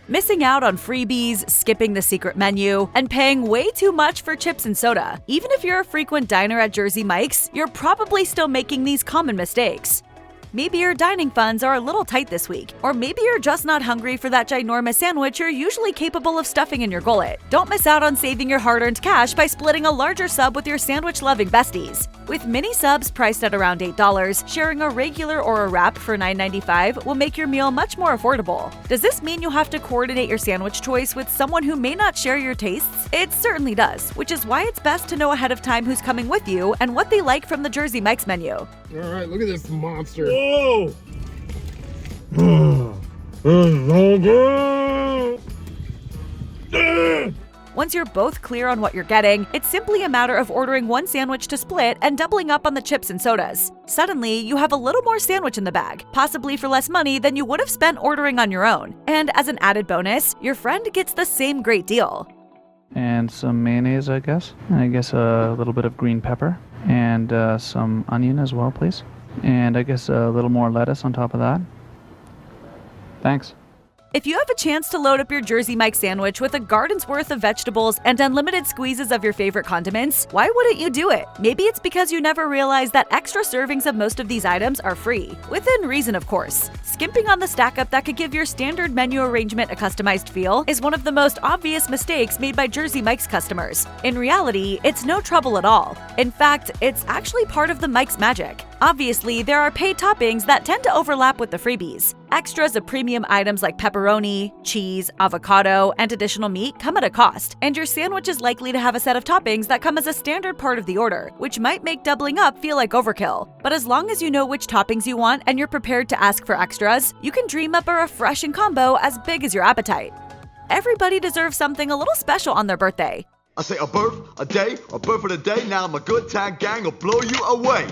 Missing out on freebies, skipping the secret menu, and paying way too much for chips and soda. Even if you're a frequent diner at Jersey Mike's, you're probably still making these common mistakes. Maybe your dining funds are a little tight this week, or maybe you're just not hungry for that ginormous sandwich you're usually capable of stuffing in your gullet. Don't miss out on saving your hard-earned cash by splitting a larger sub with your sandwich-loving besties. With mini subs priced at around $8, sharing a regular or a wrap for $9.95 will make your meal much more affordable. Does this mean you have to coordinate your sandwich choice with someone who may not share your tastes? It certainly does, which is why it's best to know ahead of time who's coming with you and what they like from the Jersey Mike's menu. All right, look at this monster. Whoa! So good! Once you're both clear on what you're getting, it's simply a matter of ordering one sandwich to split and doubling up on the chips and sodas. Suddenly, you have a little more sandwich in the bag, possibly for less money than you would have spent ordering on your own. And as an added bonus, your friend gets the same great deal. And some mayonnaise, I guess. And I guess a little bit of green pepper. And some onion as well, please. And I guess a little more lettuce on top of that. Thanks. If you have a chance to load up your Jersey Mike sandwich with a garden's worth of vegetables and unlimited squeezes of your favorite condiments, why wouldn't you do it? Maybe it's because you never realized that extra servings of most of these items are free. Within reason, of course. Skimping on the stack up that could give your standard menu arrangement a customized feel is one of the most obvious mistakes made by Jersey Mike's customers. In reality, it's no trouble at all. In fact, it's actually part of the Mike's magic. Obviously, there are paid toppings that tend to overlap with the freebies. Extras of premium items like pepperoni, cheese, avocado, and additional meat come at a cost, and your sandwich is likely to have a set of toppings that come as a standard part of the order, which might make doubling up feel like overkill. But as long as you know which toppings you want and you're prepared to ask for extras, you can dream up a refreshing combo as big as your appetite. Everybody deserves something a little special on their birthday. I say a birth, a day, a birth of the day, now my good time gang will blow you away.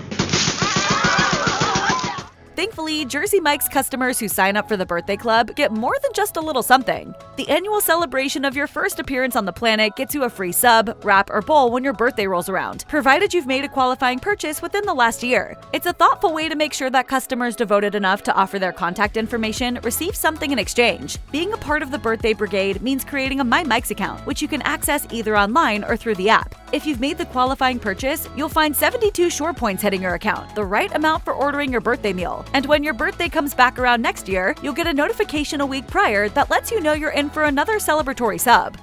Thankfully, Jersey Mike's customers who sign up for the birthday club get more than just a little something. The annual celebration of your first appearance on the planet gets you a free sub, wrap, or bowl when your birthday rolls around, provided you've made a qualifying purchase within the last year. It's a thoughtful way to make sure that customers devoted enough to offer their contact information receive something in exchange. Being a part of the birthday brigade means creating a My Mike's account, which you can access either online or through the app. If you've made the qualifying purchase, you'll find 72 shore points hitting your account, the right amount for ordering your birthday meal. And when your birthday comes back around next year, you'll get a notification a week prior that lets you know you're in for another celebratory sub.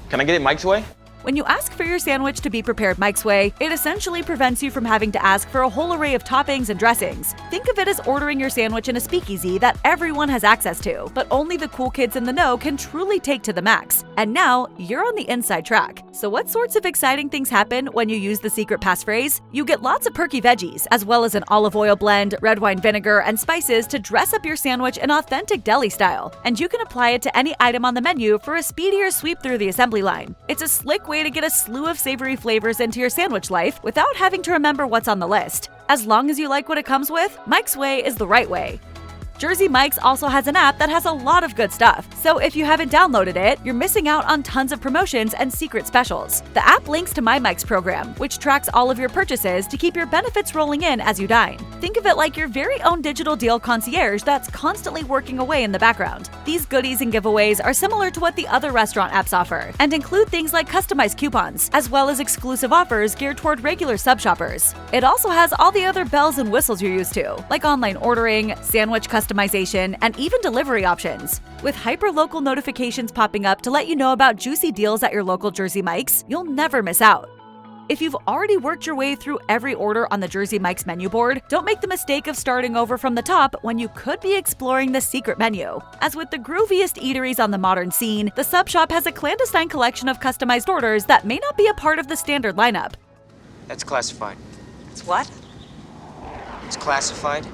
Can I get it Mike's way? When you ask for your sandwich to be prepared Mike's way, it essentially prevents you from having to ask for a whole array of toppings and dressings. Think of it as ordering your sandwich in a speakeasy that everyone has access to, but only the cool kids in the know can truly take to the max. And now, you're on the inside track. So what sorts of exciting things happen when you use the secret passphrase? You get lots of perky veggies, as well as an olive oil blend, red wine vinegar, and spices to dress up your sandwich in authentic deli style. And you can apply it to any item on the menu for a speedier sweep through the assembly line. It's a slick way to get a slew of savory flavors into your sandwich life without having to remember what's on the list. As long as you like what it comes with, Mike's Way is the right way. Jersey Mike's also has an app that has a lot of good stuff, so if you haven't downloaded it, you're missing out on tons of promotions and secret specials. The app links to My Mike's program, which tracks all of your purchases to keep your benefits rolling in as you dine. Think of it like your very own digital deal concierge that's constantly working away in the background. These goodies and giveaways are similar to what the other restaurant apps offer, and include things like customized coupons, as well as exclusive offers geared toward regular sub shoppers. It also has all the other bells and whistles you're used to, like online ordering, sandwich customization, and even delivery options. With hyper-local notifications popping up to let you know about juicy deals at your local Jersey Mike's, you'll never miss out. If you've already worked your way through every order on the Jersey Mike's menu board, don't make the mistake of starting over from the top when you could be exploring the secret menu. As with the grooviest eateries on the modern scene, the sub shop has a clandestine collection of customized orders that may not be a part of the standard lineup. That's classified. It's what? It's classified.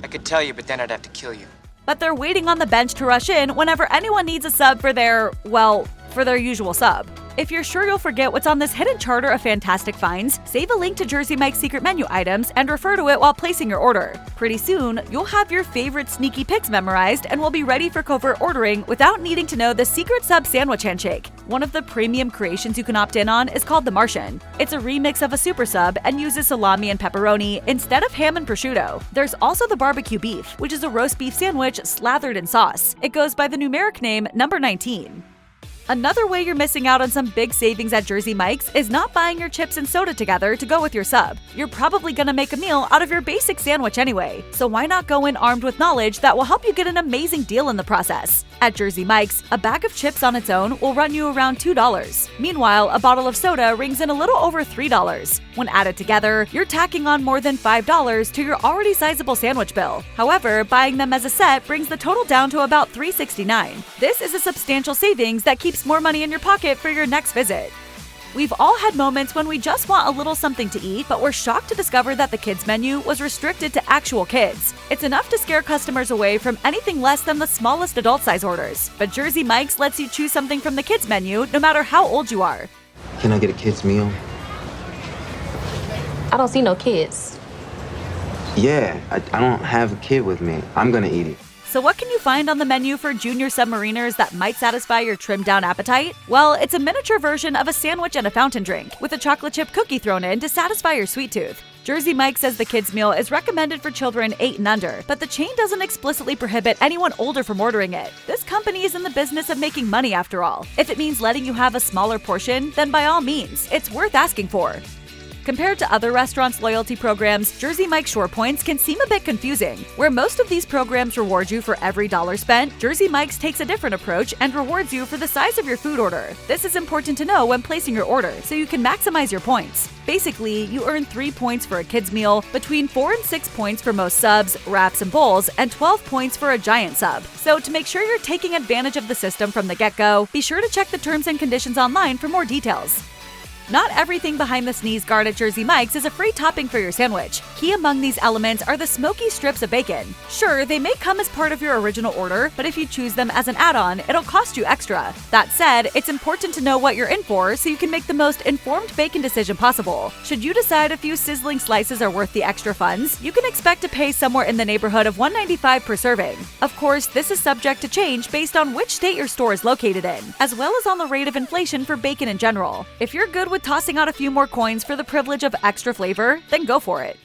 I could tell you, but then I'd have to kill you. But they're waiting on the bench to rush in whenever anyone needs a sub for their usual sub. If you're sure you'll forget what's on this hidden charter of fantastic finds, save a link to Jersey Mike's secret menu items and refer to it while placing your order. Pretty soon, you'll have your favorite sneaky picks memorized and will be ready for covert ordering without needing to know the secret sub sandwich handshake. One of the premium creations you can opt in on is called the Martian. It's a remix of a super sub and uses salami and pepperoni instead of ham and prosciutto. There's also the barbecue beef, which is a roast beef sandwich slathered in sauce. It goes by the numeric name number 19. Another way you're missing out on some big savings at Jersey Mike's is not buying your chips and soda together to go with your sub. You're probably gonna make a meal out of your basic sandwich anyway, so why not go in armed with knowledge that will help you get an amazing deal in the process? At Jersey Mike's, a bag of chips on its own will run you around $2. Meanwhile, a bottle of soda rings in a little over $3. When added together, you're tacking on more than $5 to your already sizable sandwich bill. However, buying them as a set brings the total down to about $3.69. This is a substantial savings that keeps more money in your pocket for your next visit. We've all had moments when we just want a little something to eat, but we're shocked to discover that the kids menu was restricted to actual kids. It's enough to scare customers away from anything less than the smallest adult size orders. But Jersey Mike's lets you choose something from the kids menu no matter how old you are. Can I get a kid's meal? I don't see no kids. Yeah, I don't have a kid with me. I'm gonna eat it. So what can you find on the menu for junior submariners that might satisfy your trimmed-down appetite? Well, it's a miniature version of a sandwich and a fountain drink, with a chocolate chip cookie thrown in to satisfy your sweet tooth. Jersey Mike says the kids' meal is recommended for children 8 and under, but the chain doesn't explicitly prohibit anyone older from ordering it. This company is in the business of making money after all. If it means letting you have a smaller portion, then by all means, it's worth asking for. Compared to other restaurants' loyalty programs, Jersey Mike's Shore Points can seem a bit confusing. Where most of these programs reward you for every dollar spent, Jersey Mike's takes a different approach and rewards you for the size of your food order. This is important to know when placing your order, so you can maximize your points. Basically, you earn 3 points for a kid's meal, between 4 and 6 points for most subs, wraps, and bowls, and 12 points for a giant sub. So to make sure you're taking advantage of the system from the get-go, be sure to check the terms and conditions online for more details. Not everything behind the sneeze guard at Jersey Mike's is a free topping for your sandwich. Key among these elements are the smoky strips of bacon. Sure, they may come as part of your original order, but if you choose them as an add-on, it'll cost you extra. That said, it's important to know what you're in for so you can make the most informed bacon decision possible. Should you decide a few sizzling slices are worth the extra funds, you can expect to pay somewhere in the neighborhood of $1.95 per serving. Of course, this is subject to change based on which state your store is located in, as well as on the rate of inflation for bacon in general. If you're good with tossing out a few more coins for the privilege of extra flavor, then go for it.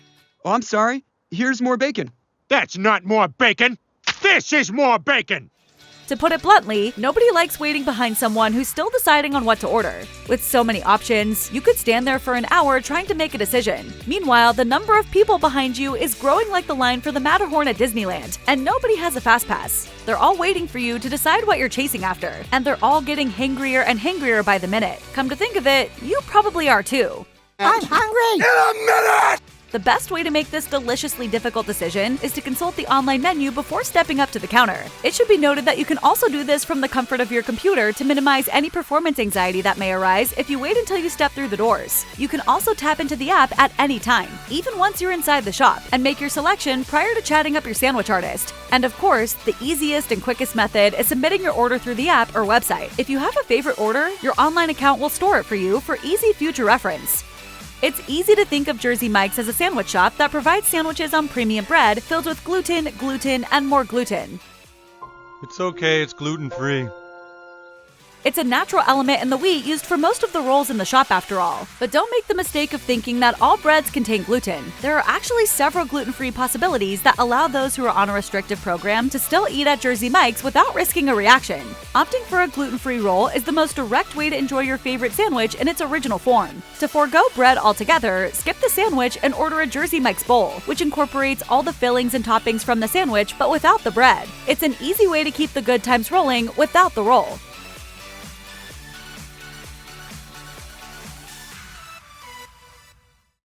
Oh, I'm sorry. Here's more bacon. That's not more bacon. This is more bacon. To put it bluntly, nobody likes waiting behind someone who's still deciding on what to order. With so many options, you could stand there for an hour trying to make a decision. Meanwhile, the number of people behind you is growing like the line for the Matterhorn at Disneyland, and nobody has a fast pass. They're all waiting for you to decide what you're chasing after, and they're all getting hangrier and hangrier by the minute. Come to think of it, you probably are too. I'm hungry! In a minute! The best way to make this deliciously difficult decision is to consult the online menu before stepping up to the counter. It should be noted that you can also do this from the comfort of your computer to minimize any performance anxiety that may arise if you wait until you step through the doors. You can also tap into the app at any time, even once you're inside the shop, and make your selection prior to chatting up your sandwich artist. And of course, the easiest and quickest method is submitting your order through the app or website. If you have a favorite order, your online account will store it for you for easy future reference. It's easy to think of Jersey Mike's as a sandwich shop that provides sandwiches on premium bread filled with gluten, and more gluten. It's okay, it's gluten-free. It's a natural element in the wheat used for most of the rolls in the shop after all. But don't make the mistake of thinking that all breads contain gluten. There are actually several gluten-free possibilities that allow those who are on a restrictive program to still eat at Jersey Mike's without risking a reaction. Opting for a gluten-free roll is the most direct way to enjoy your favorite sandwich in its original form. To forego bread altogether, skip the sandwich and order a Jersey Mike's bowl, which incorporates all the fillings and toppings from the sandwich but without the bread. It's an easy way to keep the good times rolling without the roll.